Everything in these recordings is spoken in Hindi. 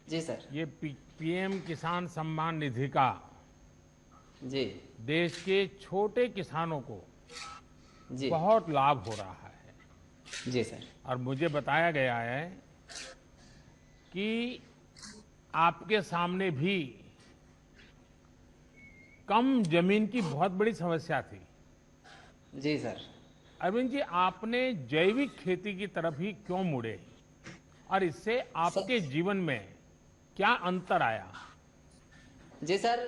जी सर। ये पीएम किसान सम्मान निधि का जी। देश के छोटे किसानों को जी। बहुत लाभ हो रहा है। जी सर। और मुझे बताया गया है कि आपके सामने भी कम जमीन की बहुत बड़ी समस्या थी। जी सर। अरविंद जी, आपने जैविक खेती की तरफ ही क्यों मुड़े और इससे सर। आपके जीवन में क्या अंतर आया? जी सर,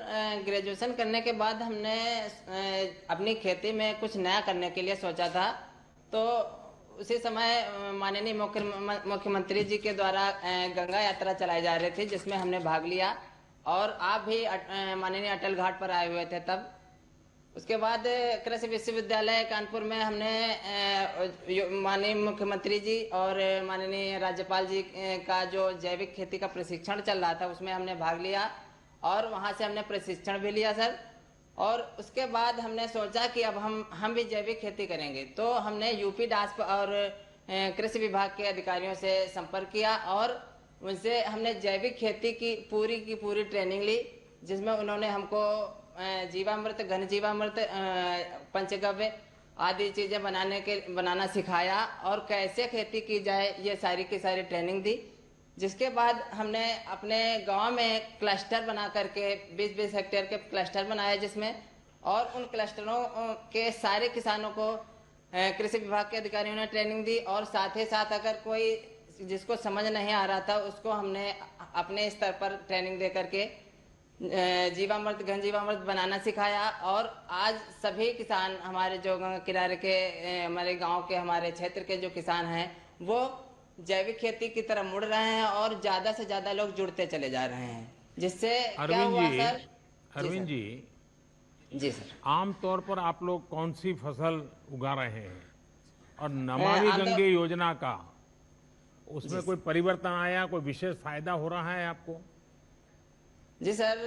ग्रेजुएशन करने के बाद हमने अपनी खेती में कुछ नया करने के लिए सोचा था। तो उसी समय माननीय मुख्यमंत्री जी के द्वारा गंगा यात्रा चलाई जा रही थी, जिसमें हमने भाग लिया। और आप भी माननीय अटल घाट पर आए हुए थे तब। उसके बाद कृषि विश्वविद्यालय कानपुर में हमने माननीय मुख्यमंत्री जी और माननीय राज्यपाल जी का जो जैविक खेती का प्रशिक्षण चल रहा था, उसमें हमने भाग लिया और वहाँ से हमने प्रशिक्षण भी लिया सर। और उसके बाद हमने सोचा कि अब हम भी जैविक खेती करेंगे। तो हमने यूपी डास्प और कृषि विभाग के अधिकारियों से संपर्क किया और उनसे हमने जैविक खेती की पूरी ट्रेनिंग ली, जिसमें उन्होंने हमको जीवामृत, घन जीवामृत, पंचगव्य आदि चीजें बनाना सिखाया और कैसे खेती की जाए, ये सारी की सारी ट्रेनिंग दी। जिसके बाद हमने अपने गांव में क्लस्टर बना करके 20-20 हेक्टेयर के क्लस्टर बनाए, जिसमें और उन क्लस्टरों के सारे किसानों को कृषि विभाग के अधिकारियों ने ट्रेनिंग दी। और साथ ही साथ अगर कोई जिसको समझ नहीं आ रहा था, उसको हमने अपने स्तर पर ट्रेनिंग दे करके जीवामृत, घन जीवामृत बनाना सिखाया। और आज सभी किसान हमारे जो गंगा किनारे के हमारे गांव के, हमारे क्षेत्र के जो किसान हैं, वो जैविक खेती की तरफ मुड़ रहे हैं और ज्यादा से ज्यादा लोग जुड़ते चले जा रहे हैं। जिससे क्या अरविंद हुआ जी, सर? जी अरविंद सर। जी, जी सर। आमतौर पर आप लोग कौन सी फसल उगा रहे हैं? और नमामि आमतौर। गंगे योजना का जी उसमें कोई सर। परिवर्तन आया, कोई विशेष फायदा हो रहा है आपको? जी सर,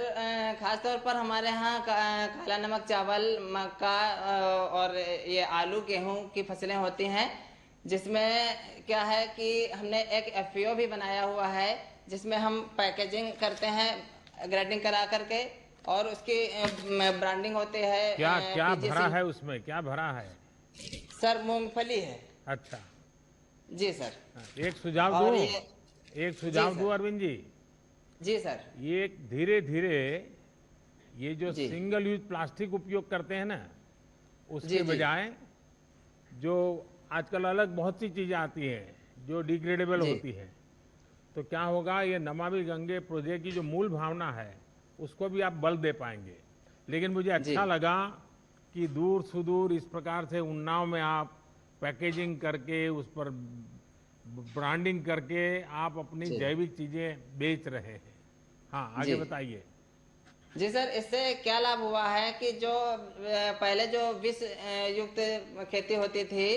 खास तौर पर हमारे यहाँ काला नमक चावल, मक्का और ये आलू गेहूं की फसलें होती हैं। जिसमें क्या है कि हमने एक एफपीओ भी बनाया हुआ है, जिसमें हम पैकेजिंग करते हैं ग्रेडिंग करा करके, और उसकी ब्रांडिंग होती क्या है क्या भरा पीजीसी। है उसमें, क्या भरा है? सर, मूंगफली है। अच्छा। जी सर। हाँ, एक सुझाव और दूं, ये। एक जी सुझाव दूं सर। अरविंद जी। जी सर। ये धीरे धीरे ये जो जी। सिंगल यूज प्लास्टिक उपयोग करते हैं ना, जी। उसके जी। बजाय जो आजकल अलग बहुत सी चीजें आती हैं जो डिग्रेडेबल जी। होती हैं, तो क्या होगा, ये नमामि गंगे प्रोजेक्ट की जो मूल भावना है उसको भी आप बल दे पाएंगे। लेकिन मुझे जी। अच्छा लगा कि दूर सुदूर इस प्रकार से उन्नाव में आप पैकेजिंग करके उस पर ब्रांडिंग करके आप अपनी जी। जैविक चीजें बेच रहे हैं। हाँ, आगे जी। बताइए। जी सर, इससे क्या लाभ हुआ है कि जो पहले जो विष युक्त खेती होती थी,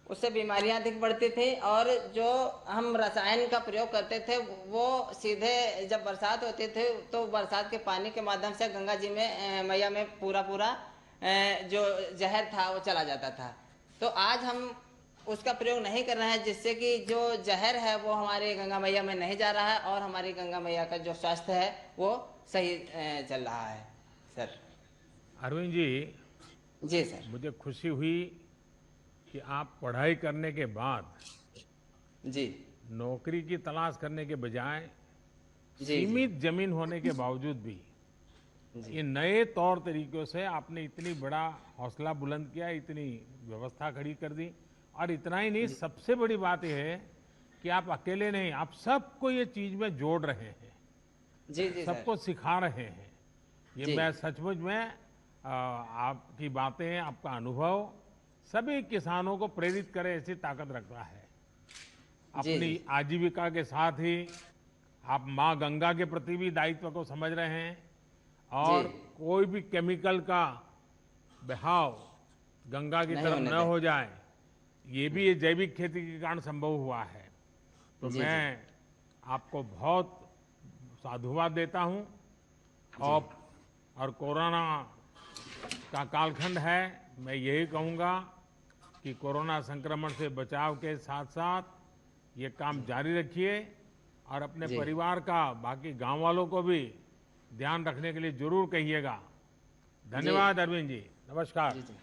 उससे बीमारियां अधिक बढ़ती थी। और जो हम रसायन का प्रयोग करते थे, वो सीधे जब बरसात होती थी तो बरसात के पानी के माध्यम से गंगा जी में मैया में पूरा पूरा जो जहर था वो चला जाता था। तो आज हम उसका प्रयोग नहीं कर रहे हैं, जिससे कि जो जहर है वो हमारी गंगा मैया में नहीं जा रहा है और हमारी गंगा मैया का जो स्वास्थ्य है वो सही चल रहा है सर। अरविंद जी, जी सर। मुझे खुशी हुई कि आप पढ़ाई करने के बाद जी। नौकरी की तलाश करने के बजाय जी। जी। सीमित जमीन होने के बावजूद भी जी। ये नए तौर तरीकों से आपने इतनी बड़ा हौसला बुलंद किया, इतनी व्यवस्था खड़ी कर दी। और इतना ही नहीं, जी। सबसे बड़ी बात यह है कि आप अकेले नहीं, आप सबको ये चीज में जोड़ रहे हैं, जी। जी सर। सबको सिखा रहे हैं। ये जी। मैं सचमुच में आपकी बातें, आपका अनुभव सभी किसानों को प्रेरित करे ऐसी ताकत रखता है। जी। अपनी जी। आजीविका के साथ ही आप माँ गंगा के प्रति भी दायित्व को समझ रहे हैं। जी। और कोई भी केमिकल का बहाव गंगा की नहीं तरफ होने न दें। हो जाए, ये भी ये जैविक खेती के कारण संभव हुआ है। तो जी। जी। मैं आपको बहुत साधुवाद देता हूं। जी। और कोरोना का कालखंड है, मैं यही कहूंगा कि कोरोना संक्रमण से बचाव के साथ साथ ये काम जी। जारी रखिए और अपने जी। परिवार का, बाकी गांव वालों को भी ध्यान रखने के लिए जरूर कहिएगा। जी धन्यवाद अरविंद जी, नमस्कार। जी जी।